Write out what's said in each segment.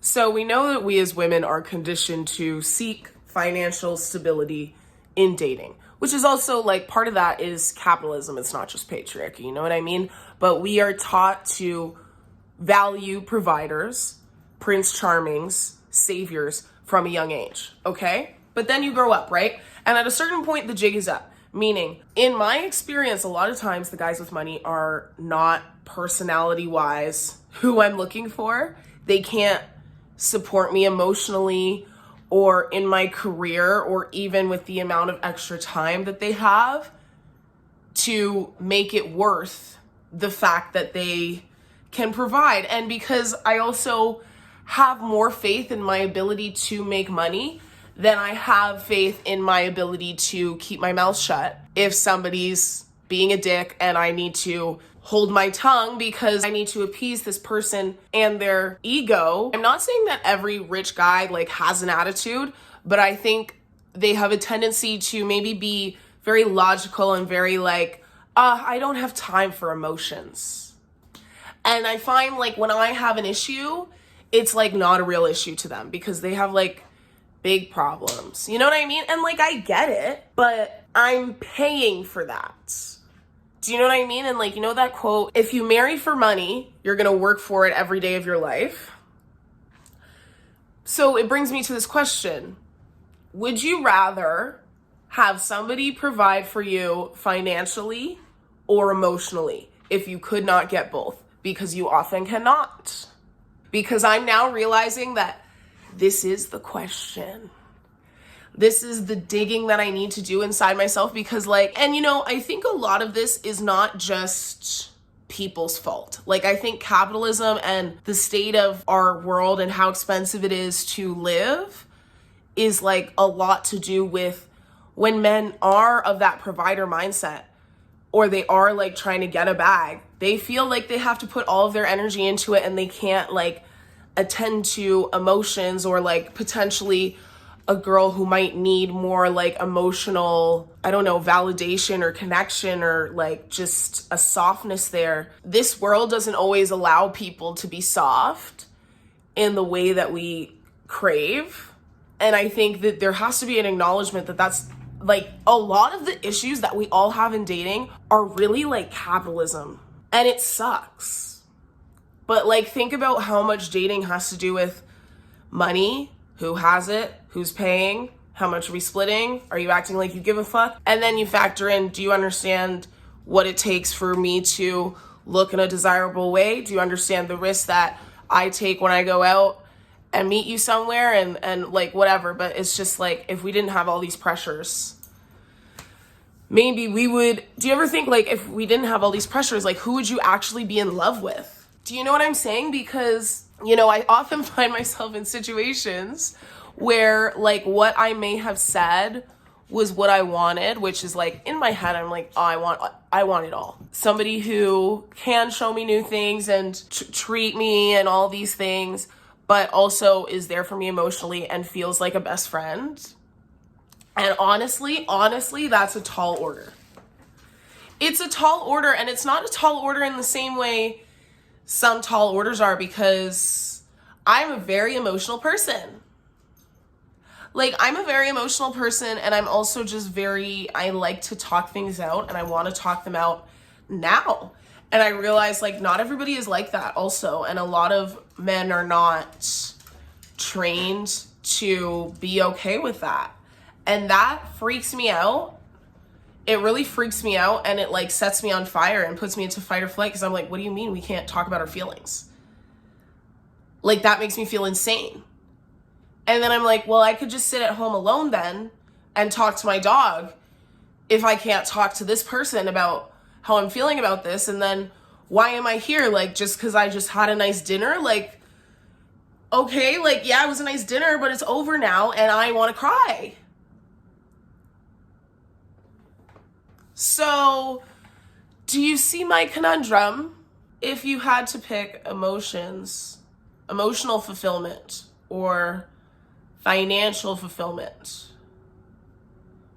So we know that we as women are conditioned to seek financial stability in dating, which is also like part of that is capitalism. It's not just patriarchy, you know what I mean? But we are taught to value providers, Prince Charmings, saviors from a young age, okay? But then you grow up, right? And at a certain point, the jig is up. Meaning, in my experience, a lot of times the guys with money are not personality-wise who I'm looking for. They can't support me emotionally or in my career or even with the amount of extra time that they have to make it worth the fact that they can provide. And because I also have more faith in my ability to make money than I have faith in my ability to keep my mouth shut if somebody's being a dick and I need to hold my tongue because I need to appease this person and their ego. I'm not saying that every rich guy like has an attitude, but I think they have a tendency to maybe be very logical and very like, I don't have time for emotions. And I find like when I have an issue, it's like not a real issue to them because they have like big problems. You know what I mean? And like, I get it, but I'm paying for that. Do you know what I mean? And like, you know that quote, if you marry for money, you're going to work for it every day of your life. So it brings me to this question. Would you rather have somebody provide for you financially or emotionally if you could not get both? Because you often cannot. Because I'm now realizing that this is the question. This is the digging that I need to do inside myself because like, and you know, I think a lot of this is not just people's fault. Like I think capitalism and the state of our world and how expensive it is to live is like a lot to do with when men are of that provider mindset or they are like trying to get a bag, they feel like they have to put all of their energy into it and they can't like attend to emotions or like potentially a girl who might need more like emotional, I don't know, validation or connection or like just a softness there. This world doesn't always allow people to be soft in the way that we crave. And I think that there has to be an acknowledgement that that's like a lot of the issues that we all have in dating are really like capitalism and it sucks. But like think about how much dating has to do with money, who has it, who's paying, how much are we splitting, are you acting like you give a fuck? And then you factor in, do you understand what it takes for me to look in a desirable way? Do you understand the risks that I take when I go out and meet you somewhere and like whatever? But it's just like, if we didn't have all these pressures, maybe we would, do you ever think like if we didn't have all these pressures, like who would you actually be in love with? Do you know what I'm saying? Because, you know, I often find myself in situations where like what I may have said was what I wanted, which is like in my head, I'm like, oh, I want it all. Somebody who can show me new things and treat me and all these things, but also is there for me emotionally and feels like a best friend. And honestly, that's a tall order. It's a tall order, and it's not a tall order in the same way some tall orders are, because I'm a very emotional person. Like, I'm a very emotional person, and I'm also just I like to talk things out, and I want to talk them out now. And I realize, like, not everybody is like that also, and a lot of men are not trained to be okay with that. And that freaks me out. It really freaks me out, and it like sets me on fire and puts me into fight or flight because I'm like, what do you mean we can't talk about our feelings? Like, that makes me feel insane. And then I'm like, well, I could just sit at home alone then and talk to my dog if I can't talk to this person about how I'm feeling about this. And then why am I here? Like, just because I just had a nice dinner? Like, okay, like, yeah, it was a nice dinner, but it's over now and I want to cry. So, do you see my conundrum? If you had to pick emotional fulfillment or financial fulfillment,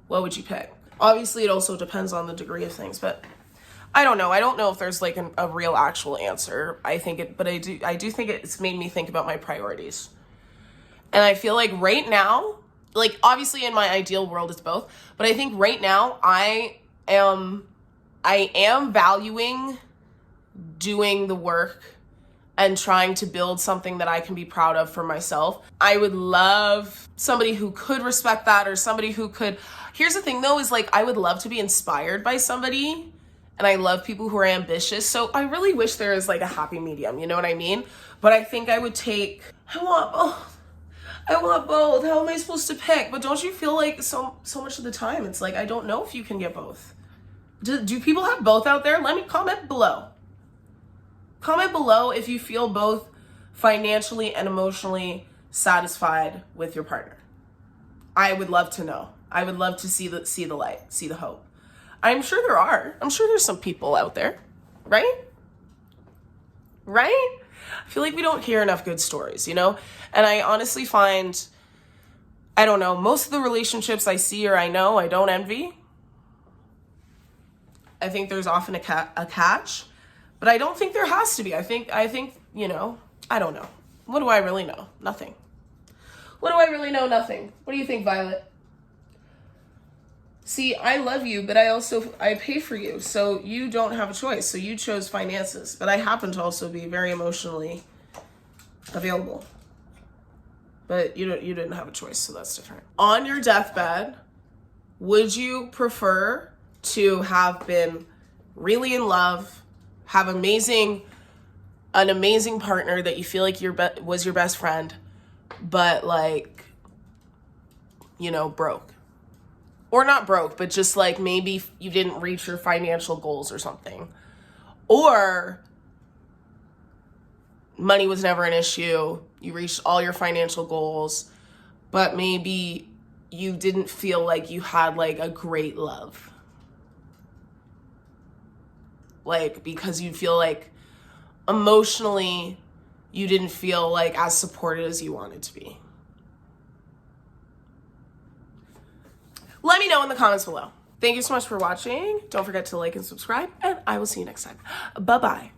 what would you pick? Obviously, it also depends on the degree of things, but I don't know. I don't know if there's like a real actual answer. But I do think it's made me think about my priorities. And I feel like right now, like obviously in my ideal world it's both, but I think right now I am valuing doing the work and trying to build something that I can be proud of for myself. I would love somebody who could respect that, or somebody who could. Here's the thing though, is like I would love to be inspired by somebody, and I love people who are ambitious. So I really wish there is like a happy medium, you know what I mean? But I think I would take, I want both. How am I supposed to pick? But don't you feel like so much of the time it's like I don't know if you can get both. Do people have both out there? Let me comment below. Comment below if you feel both financially and emotionally satisfied with your partner. I would love to know. I would love to see the light, see the hope. I'm sure there are. I'm sure there's some people out there, right? Right? I feel like we don't hear enough good stories, you know? And I honestly find, I don't know, most of the relationships I see or I know, I don't envy. I think there's often a catch. But I don't think there has to be. I think, you know, I don't know. What do I really know? Nothing. What do I really know? Nothing. What do you think, Violet? See, I love you, but I pay for you. So you don't have a choice. So you chose finances. But I happen to also be very emotionally available. But you didn't have a choice, so that's different. On your deathbed, would you prefer to have been really in love, have an amazing partner that you feel like was your best friend, but like, you know, broke? Or not broke, but just like maybe you didn't reach your financial goals or something. Or money was never an issue, you reached all your financial goals, but maybe you didn't feel like you had like a great love. Like, because you feel like emotionally you didn't feel like as supported as you wanted to be. Let me know in the comments below. Thank you so much for watching. Don't forget to like and subscribe, and I will see you next time. Bye-bye.